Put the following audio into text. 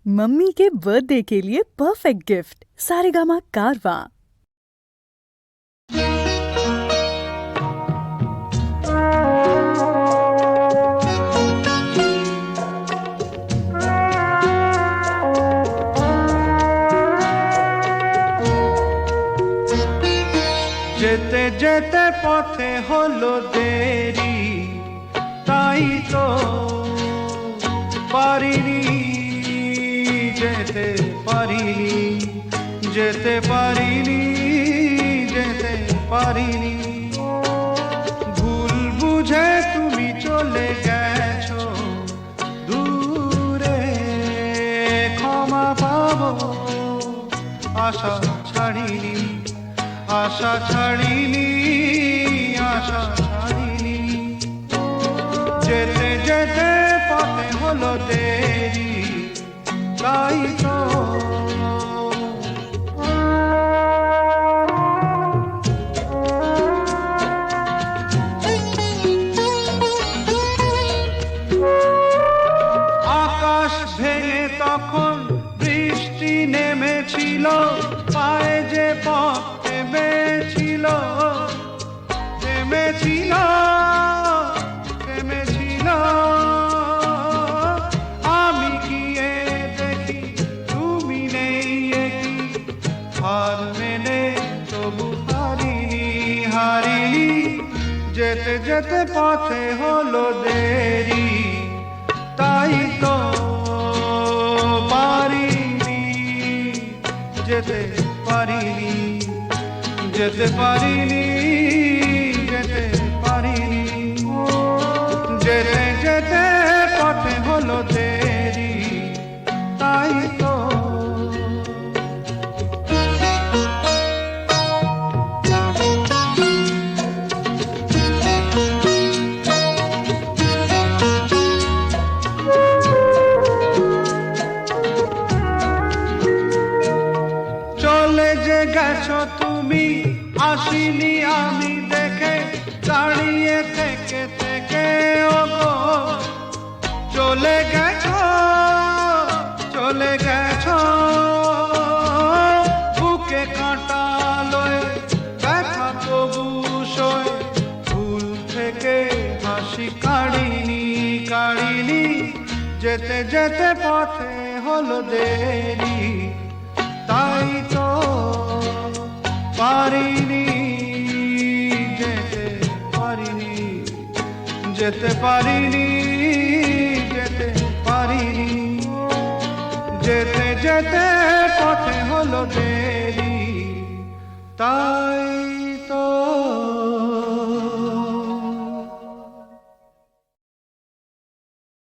Mummy के birthday के लिए परफेक्ट गिफ्ट सारेगामा कारवां। যেতে যেতে পথে হলো দেরি, তাই তো পারিনি, যেতে পারিনি, যেতে পারিনি, যেতে পারিনি। ভুল বুঝে তুমি চলে গেছো দূরে, ক্ষমা পাবো আশা ছাড়িনি, আশা ছাড়িনি, আশা ছাড়িনি। যেতে যেতে পথে হলো দেরি, তাই তো আকাশ ভেঙে তখন বৃষ্টি নেমেছিল, পায়ে যে পথ থেমেছিল, থেমেছিল, থেমেছিল। আমি গিয়ে দেখি তুমি নেই, একই হার মেনে তবু হারিনি, হারিনি। যেতে যেতে পথে হলো দেরি, তাই তো পারিনি, যেতে পারিনি, যেতে পারিনি, যেতে পারিনি। যেতে যেতে পথে হলো দেরি, তাই তো চলে যে গেছো তুমি, আসিনি আমি দেখে, দাঁড়িয়ে থেকে থেকে ওগো চলে গেছো, চলে গেছো। বুকে কাঁটা লয়ে ব্যথা তবু সয়ে, ভুল থেকে হাসি কাড়িনি, কাড়িনি। যেতে যেতে পথে হলো দেরি, তাই তো পারিনি, যেতে পারিনি, যেতে পারিনি, যেতে পারিনি। যেতে যেতে পথে হলো দেরি, তাই